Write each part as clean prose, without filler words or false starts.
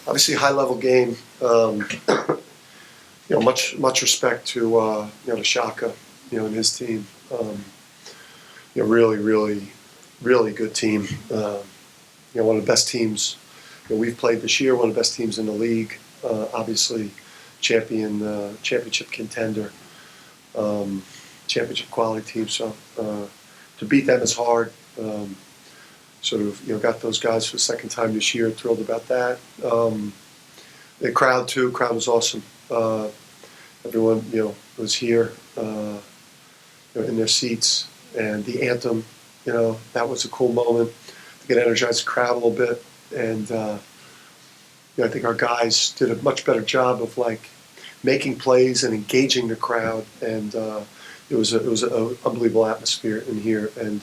Obviously, high-level game. Much respect to to Shaka, and his team. Really good team. One of the best teams we've played this year. One of the best teams in the league. Obviously, championship contender, championship quality team. So to beat them is hard. Got those guys for the second time this year. Thrilled about that. The crowd too. Crowd was awesome. Everyone was here in their seats, and the anthem. That was a cool moment to get energized the crowd a little bit. And I think our guys did a much better job of making plays and engaging the crowd. And it was an unbelievable atmosphere in here. And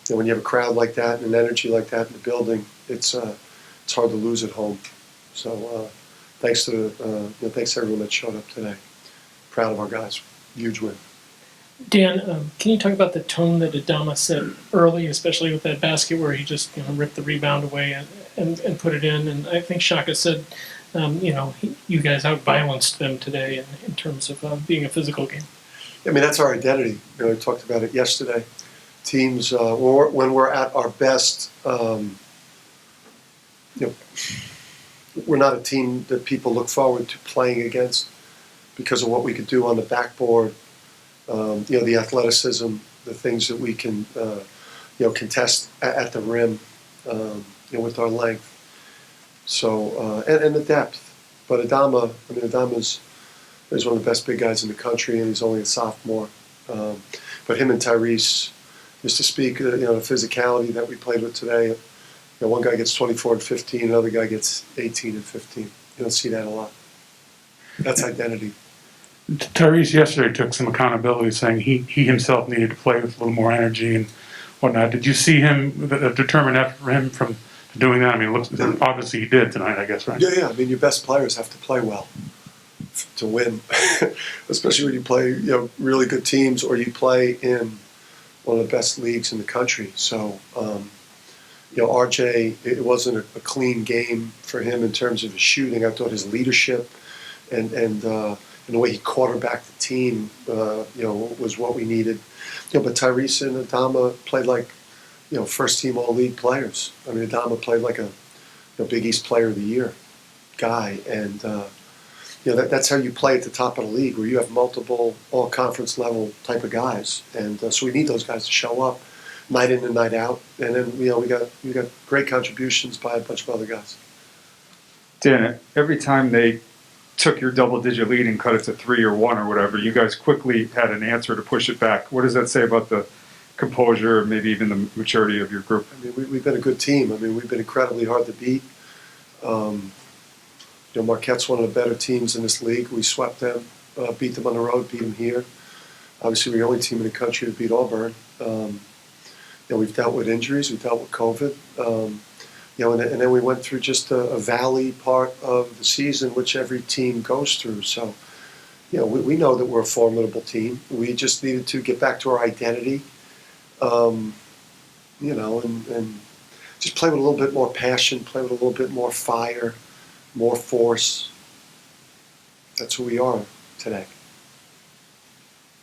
when you have a crowd like that and an energy like that in the building, it's hard to lose at home. So thanks to everyone that showed up today. Proud of our guys. Huge win. Dan, can you talk about the tone that Adama set early, especially with that basket where he just ripped the rebound away and put it in? And I think Shaka said, you guys out-violenced them today in terms of being a physical game. I mean, that's our identity. We talked about it yesterday. Teams, when we're at our best, we're not a team that people look forward to playing against because of what we could do on the backboard. The athleticism, the things that we can, contest at the rim, with our length. So, and the depth. But Adama's one of the best big guys in the country, and he's only a sophomore. But him and Tyrese, just to speak, the physicality that we played with today. One guy gets 24 and 15, another guy gets 18 and 15. You don't see that a lot. That's identity. Tyrese yesterday took some accountability, saying he himself needed to play with a little more energy and whatnot. Did you see him, a determined effort for him from doing that? I mean, obviously he did tonight, I guess, right? Yeah. I mean, your best players have to play well to win, especially when you play really good teams or you play in one of the best leagues in the country. So, RJ, it wasn't a clean game for him in terms of his shooting. I thought his leadership and the way he quarterbacked the team, was what we needed. But Tyrese and Adama played like, first team all-league players. I mean, Adama played like a Big East Player of the Year guy, and that's how you play at the top of the league, where you have multiple all-conference level type of guys, and so we need those guys to show up night in and night out. And then we got great contributions by a bunch of other guys. Dan, every time they took your double-digit lead and cut it to 3 or 1 or whatever, you guys quickly had an answer to push it back. What does that say about the composure, maybe even the maturity of your group? I mean, we've been a good team. I mean, we've been incredibly hard to beat. Marquette's one of the better teams in this league. We swept them, beat them on the road, beat them here. Obviously, we're the only team in the country to beat Auburn. We've dealt with injuries. We've dealt with COVID. And then we went through just a valley part of the season, which every team goes through. So, we know that we're a formidable team. We just needed to get back to our identity, and just play with a little bit more passion, play with a little bit more fire, more force. That's who we are today.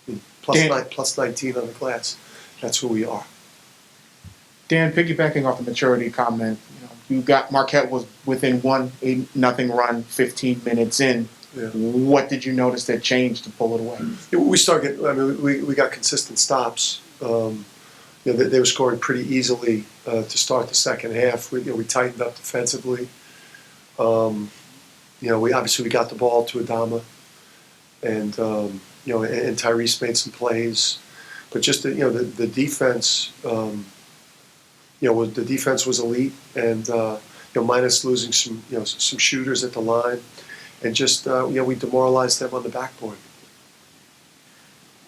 I mean, plus 19 on the glass. That's who we are. Dan, piggybacking off the maturity comment, you got Marquette was within 1-0 run 15 minutes in. Yeah. What did you notice that changed to pull it away? We got consistent stops. They were scoring pretty easily to start the second half. We tightened up defensively. We got the ball to Adama, and and Tyrese made some plays, but just the defense. The defense was elite, and minus losing some shooters at the line, and just we demoralized them on the backboard.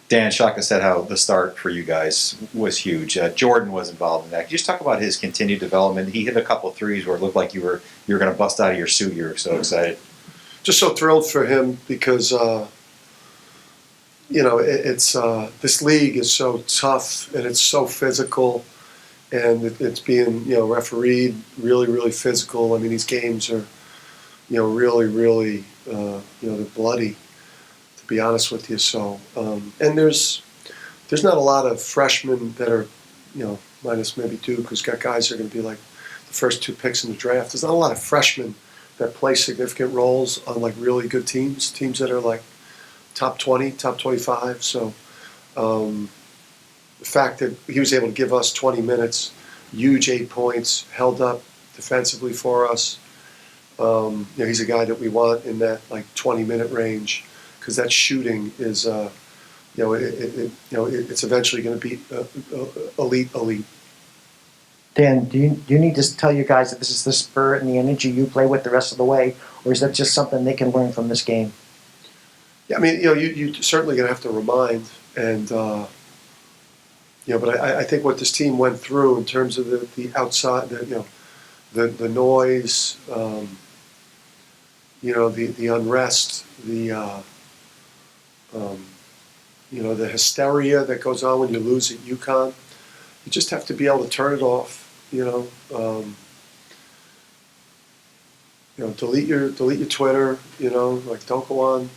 Dan, Shaka said how the start for you guys was huge. Jordan was involved in that. Could you just talk about his continued development? He hit a couple threes where it looked like you were going to bust out of your suit. You were so excited. just so thrilled for him because it's this league is so tough and it's so physical, and it's being refereed really physical. I mean, these games are really they're bloody, to be honest with you. So and there's not a lot of freshmen that are minus maybe Duke, who's got guys that are going to be like the first 2 picks in the draft. There's not a lot of freshmen that play significant roles on like really good teams that are like top 20, top 25. So the fact that he was able to give us 20 minutes, huge 8 points, held up defensively for us. He's a guy that we want in that like 20-minute range, because that shooting is, it's eventually going to be elite. Dan, do you need to tell your guys that this is the spirit and the energy you play with the rest of the way, or is that just something they can learn from this game? Yeah, I mean, you certainly going to have to remind, and but I think what this team went through in terms of the outside, the noise, the unrest, the hysteria that goes on when you lose at UConn. You just have to be able to turn it off. Delete your Twitter. Like, don't go on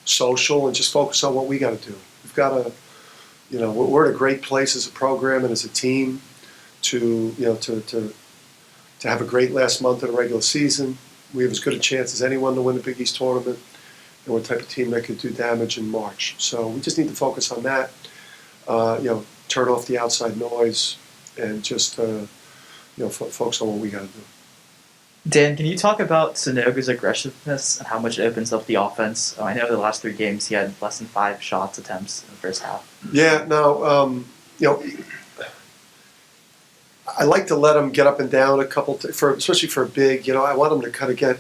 social, and just focus on what we got to do. We've got to, we're in a great place as a program and as a team to have a great last month of the regular season. We have as good a chance as anyone to win the Big East tournament, and we're the type of team that could do damage in March. So we just need to focus on that. Turn off the outside noise and just focus on what we got to do. Dan, can you talk about Sanogo's aggressiveness and how much it opens up the offense? I know the last 3 games he had less than 5 shots attempts in the first half. Yeah, no, I like to let him get up and down a couple, especially for a big. I want him to kind of get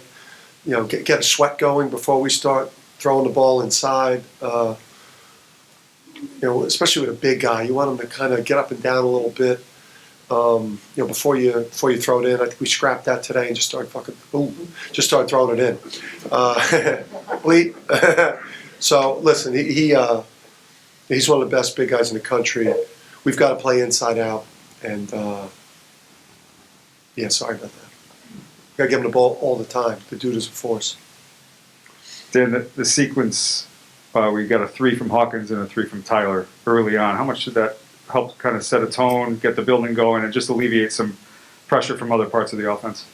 a sweat going before we start throwing the ball inside. Especially with a big guy, you want him to kind of get up and down a little bit. Before you throw it in. I think we scrapped that today and just started throwing it in. Bleep. So listen, he's one of the best big guys in the country. We've got to play inside out, and sorry about that. Got to give him the ball all the time. The dude is a force. Then the sequence, we got a 3 from Hawkins and a 3 from Tyler early on. How much did that help kind of set a tone, get the building going, and just alleviate some pressure from other parts of the offense?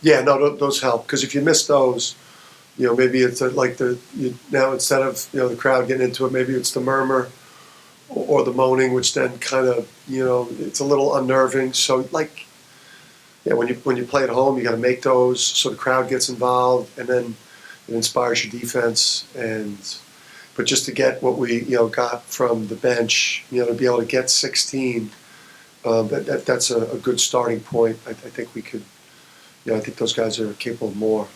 Yeah, no, those help, because if you miss those, maybe it's now instead of the crowd getting into it, maybe it's the murmur or the moaning, which then kind of it's a little unnerving. So when you play at home, you got to make those so the crowd gets involved, and then it inspires your defense. But just to get what we got from the bench, to be able to get 16, that's a good starting point. I think we could. I think those guys are capable of more.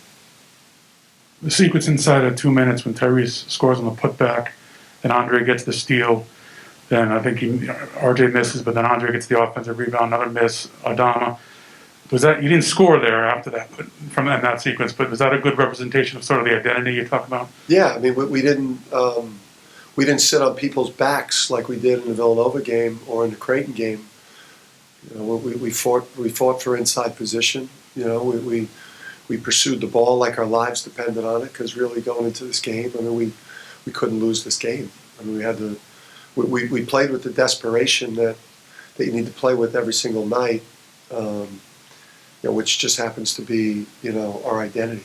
The sequence inside of 2 minutes when Tyrese scores on the putback, then Andre gets the steal, then I think RJ misses, but then Andre gets the offensive rebound, another miss. Adama. Was that, you didn't score there after that, but from that sequence? But was that a good representation of sort of the identity you talk about? Yeah, I mean, we didn't sit on people's backs like we did in the Villanova game or in the Creighton game. We fought for inside position. We pursued the ball like our lives depended on it, because really going into this game, I mean, we couldn't lose this game. I mean, we played with the desperation that you need to play with every single night. Which just happens to be, our identity.